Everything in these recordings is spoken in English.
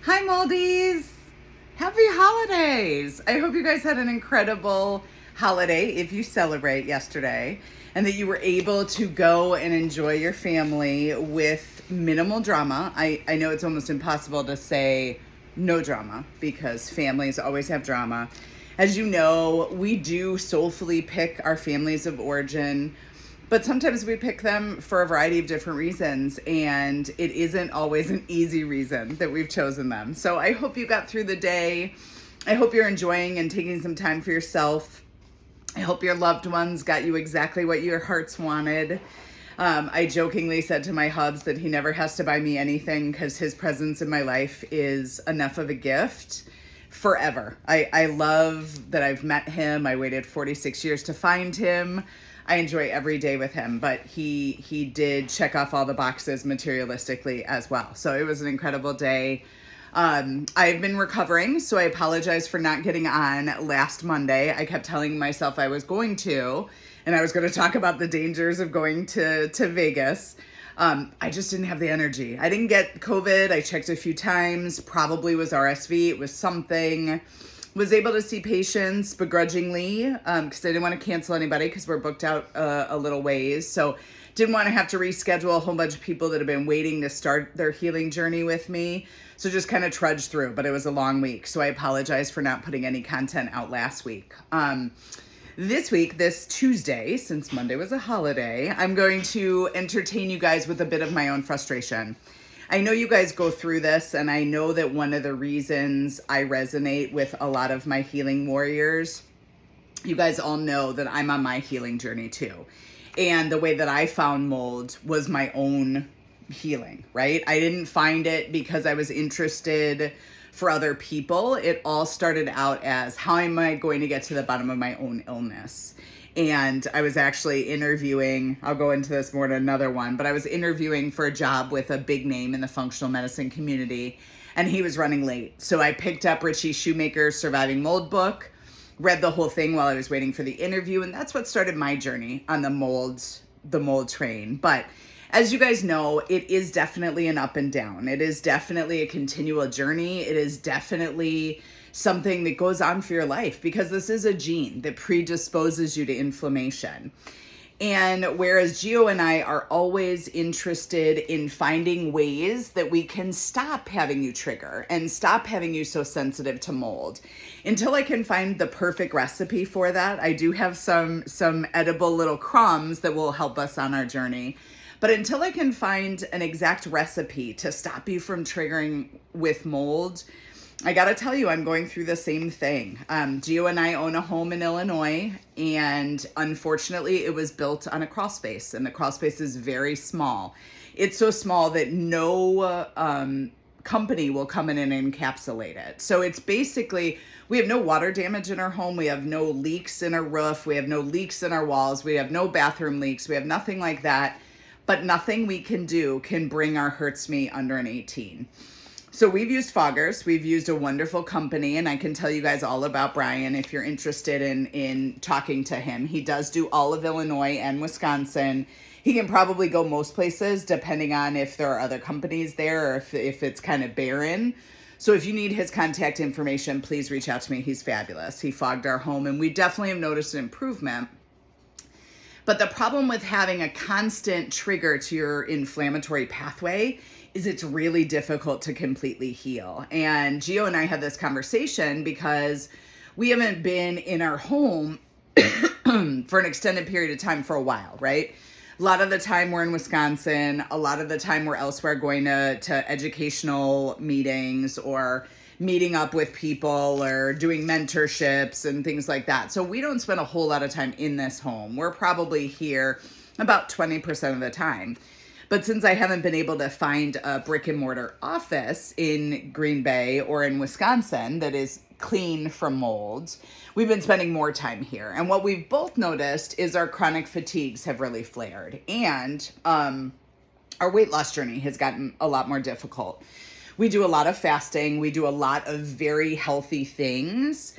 Hi, Moldies! Happy holidays! I hope you guys had an incredible holiday if you celebrate yesterday and that you were able to go and enjoy your family with minimal drama. I know it's almost impossible to say no drama because families always have drama. As you know, we do soulfully pick our families of origin, but sometimes we pick them for a variety of different reasons, and it isn't always an easy reason that we've chosen them. So I hope you got through the day. I hope you're enjoying and taking some time for yourself. I hope your loved ones got you exactly what your hearts wanted. I jokingly said to my hubs that he never has to buy me anything because his presence in my life is enough of a gift forever. I love that I've met him. I waited 46 years to find him. I enjoy every day with him, but he did check off all the boxes materialistically as well. So it was an incredible day. I've been recovering, so I apologize for not getting on last Monday. I kept telling myself I was going to, and I was going to talk about the dangers of going to Vegas. I just didn't have the energy. I didn't get COVID. I checked a few times, probably was RSV. It was something. Was able to see patients begrudgingly because I didn't want to cancel anybody because we're booked out a little ways. So didn't want to have to reschedule a whole bunch of people that have been waiting to start their healing journey with me. So just kind of trudged through, but it was a long week. So I apologize for not putting any content out last week. This week, this Tuesday, since Monday was a holiday, I'm going to entertain you guys with a bit of my own frustration. I know you guys go through this, and I know that one of the reasons I resonate with a lot of my healing warriors, you guys all know that I'm on my healing journey too. And the way that I found mold was my own healing, right? I didn't find it because I was interested for other people. It all started out as, how am I going to get to the bottom of my own illness? And I was actually interviewing, I'll go into this more in another one, but I was interviewing for a job with a big name in the functional medicine community, and he was running late. So I picked up Richie Shoemaker's Surviving Mold book, read the whole thing while I was waiting for the interview, and that's what started my journey on the mold train. But as you guys know, it is definitely an up and down. It is definitely a continual journey. It is definitely something that goes on for your life because this is a gene that predisposes you to inflammation. And whereas Gio and I are always interested in finding ways that we can stop having you trigger and stop having you so sensitive to mold, until I can find the perfect recipe for that, I do have some edible little crumbs that will help us on our journey. But until I can find an exact recipe to stop you from triggering with mold, I gotta tell you, I'm going through the same thing. Gio and I own a home in Illinois, and unfortunately it was built on a crawl space, and the crawl space is very small. It's so small that no company will come in and encapsulate it. So it's basically, we have no water damage in our home, we have no leaks in our roof, we have no leaks in our walls, we have no bathroom leaks, we have nothing like that, but nothing we can do can bring our Hurts Me under an 18. So we've used foggers. We've used a wonderful company, and I can tell you guys all about Brian if you're interested in talking to him. He does do all of Illinois and Wisconsin. He can probably go most places depending on if there are other companies there or if it's kind of barren. So if you need his contact information, please reach out to me. He's fabulous. He fogged our home, and we definitely have noticed an improvement. But the problem with having a constant trigger to your inflammatory pathway is it's really difficult to completely heal. And Gio and I had this conversation because we haven't been in our home for an extended period of time for a while, right? A lot of the time we're in Wisconsin. A lot of the time we're elsewhere going to educational meetings or meeting up with people or doing mentorships and things like that. So we don't spend a whole lot of time in this home. We're probably here about 20% of the time. But since I haven't been able to find a brick and mortar office in Green Bay or in Wisconsin that is clean from mold, we've been spending more time here. And what we've both noticed is our chronic fatigues have really flared. And our weight loss journey has gotten a lot more difficult. We do a lot of fasting. We do a lot of very healthy things.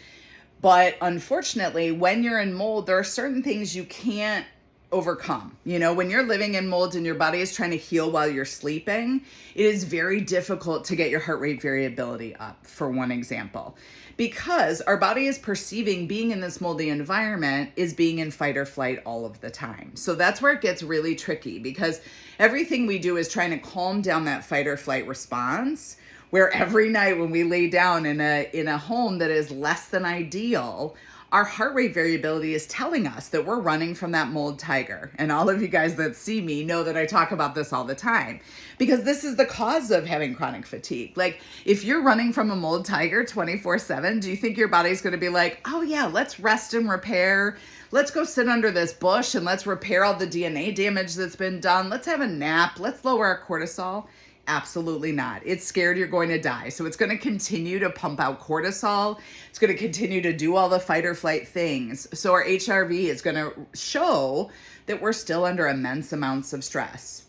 But unfortunately, when you're in mold, there are certain things you can't overcome. You know, when you're living in mold and your body is trying to heal while you're sleeping, it is very difficult to get your heart rate variability up, for one example, because our body is perceiving being in this moldy environment is being in fight or flight all of the time. So that's where it gets really tricky, because everything we do is trying to calm down that fight or flight response, where every night when we lay down in a home that is less than ideal, our heart rate variability is telling us that we're running from that mold tiger. And all of you guys that see me know that I talk about this all the time, because this is the cause of having chronic fatigue. Like, if you're running from a mold tiger 24/7, do you think your body's going to be like, oh yeah, let's rest and repair. Let's go sit under this bush and let's repair all the DNA damage that's been done. Let's have a nap. Let's lower our cortisol. Absolutely not. It's scared you're going to die. So it's going to continue to pump out cortisol. It's going to continue to do all the fight or flight things. So our HRV is going to show that we're still under immense amounts of stress.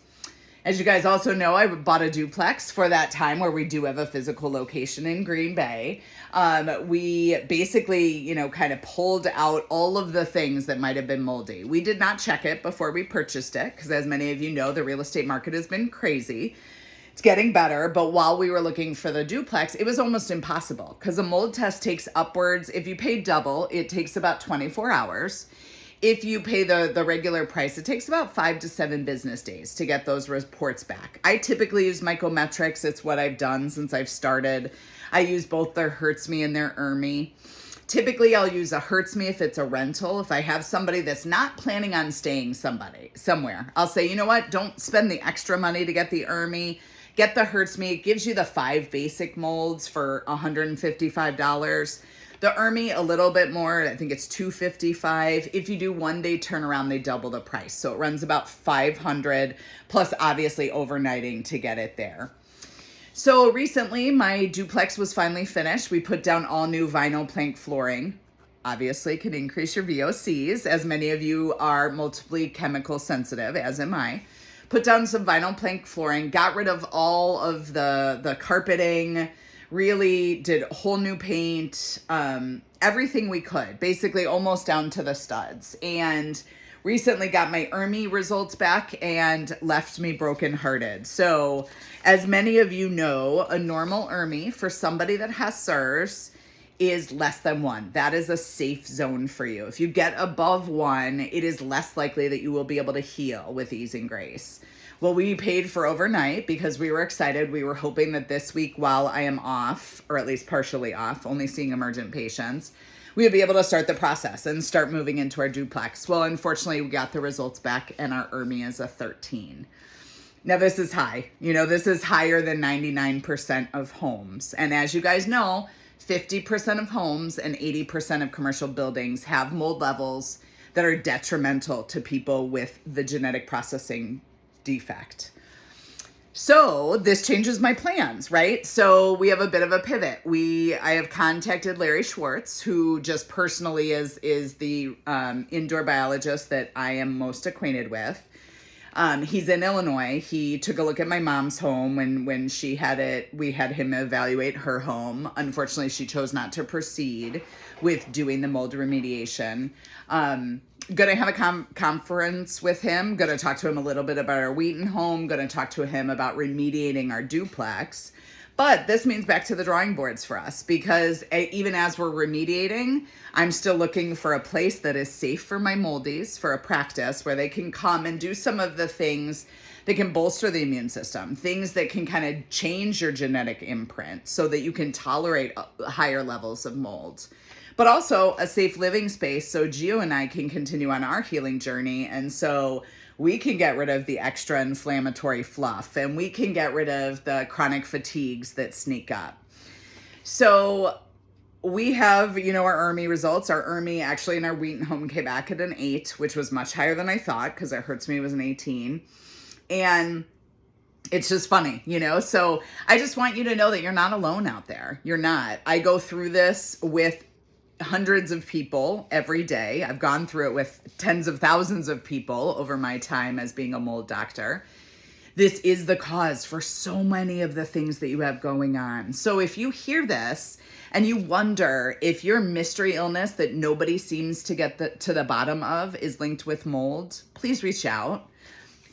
As you guys also know, I bought a duplex for that time where we do have a physical location in Green Bay. We basically, kind of pulled out all of the things that might have been moldy. We did not check it before we purchased it, because as many of you know, the real estate market has been crazy. It's getting better, but while we were looking for the duplex, it was almost impossible, because a mold test takes upwards, if you pay double, it takes about 24 hours. If you pay the regular price, it takes about 5 to 7 business days to get those reports back. I typically use Mycometrics. It's what I've done since I've started. I use both their Hurts Me and their ERMI. Typically, I'll use a Hurts Me if it's a rental. If I have somebody that's not planning on staying somewhere, I'll say, you know what, don't spend the extra money to get the ERMI. Get the Hurts Me. It gives you the 5 basic molds for $155. The ERMI, a little bit more. I think it's $255. If you do 1-day turnaround, they double the price. So it runs about $500, plus obviously overnighting to get it there. So recently, my duplex was finally finished. We put down all new vinyl plank flooring. Obviously, can increase your VOCs, as many of you are multiply chemical sensitive, as am I. Put down some vinyl plank flooring, got rid of all of the carpeting, really did whole new paint, everything we could, basically almost down to the studs. And recently got my ERMI results back and left me brokenhearted. So as many of you know, a normal ERMI for somebody that has SIRS is less than 1. That is a safe zone for you. If you get above 1, it is less likely that you will be able to heal with ease and grace. Well, we paid for overnight because we were excited. We were hoping that this week, while I am off, or at least partially off, only seeing emergent patients, we would be able to start the process and start moving into our duplex. Well, unfortunately, we got the results back and our ERMI is a 13. Now, this is high. This is higher than 99% of homes. And as you guys know, 50% of homes and 80% of commercial buildings have mold levels that are detrimental to people with the genetic processing defect. So this changes my plans, right? So we have a bit of a pivot. I have contacted Larry Schwartz, who just personally is the indoor biologist that I am most acquainted with. He's in Illinois. He took a look at my mom's home when she had it. We had him evaluate her home. Unfortunately, she chose not to proceed with doing the mold remediation. Gonna have a conference with him. Gonna talk to him a little bit about our Wheaton home. Gonna talk to him about remediating our duplex. But this means back to the drawing boards for us, because even as we're remediating, I'm still looking for a place that is safe for my moldies, for a practice where they can come and do some of the things that can bolster the immune system, things that can kind of change your genetic imprint so that you can tolerate higher levels of mold. But also a safe living space so Gio and I can continue on our healing journey. And so we can get rid of the extra inflammatory fluff, and we can get rid of the chronic fatigues that sneak up. So we have, our ERMI results. Our ERMI actually in our Wheaton home came back at an 8, which was much higher than I thought, because it Hurts Me was an 18. And it's just funny, So I just want you to know that you're not alone out there. You're not. I go through this with hundreds of people every day. I've gone through it with tens of thousands of people over my time as being a mold doctor. this is the cause for so many of the things that you have going on. So if you hear this and you wonder if your mystery illness that nobody seems to get to the bottom of is linked with mold, please reach out.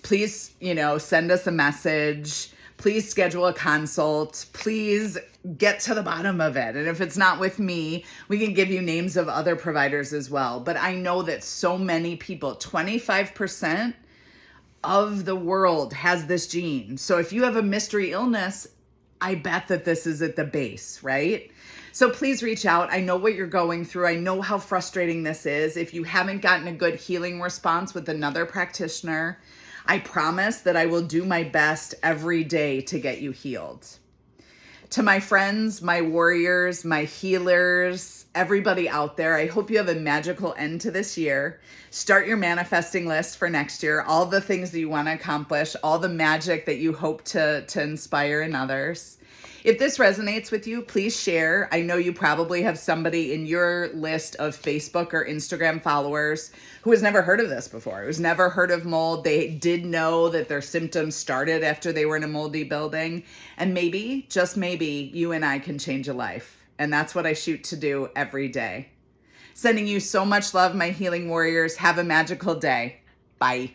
Please, send us a message. Please schedule a consult. Please get to the bottom of it. And if it's not with me, we can give you names of other providers as well. But I know that so many people, 25% of the world has this gene. So if you have a mystery illness, I bet that this is at the base, right? So please reach out. I know what you're going through. I know how frustrating this is. If you haven't gotten a good healing response with another practitioner, I promise that I will do my best every day to get you healed. To my friends, my warriors, my healers, everybody out there, I hope you have a magical end to this year. Start your manifesting list for next year, all the things that you want to accomplish, all the magic that you hope to inspire in others. If this resonates with you, please share. I know you probably have somebody in your list of Facebook or Instagram followers who has never heard of this before, who's never heard of mold. They did know that their symptoms started after they were in a moldy building. And maybe, just maybe, you and I can change a life. And that's what I shoot to do every day. Sending you so much love, my healing warriors. Have a magical day. Bye.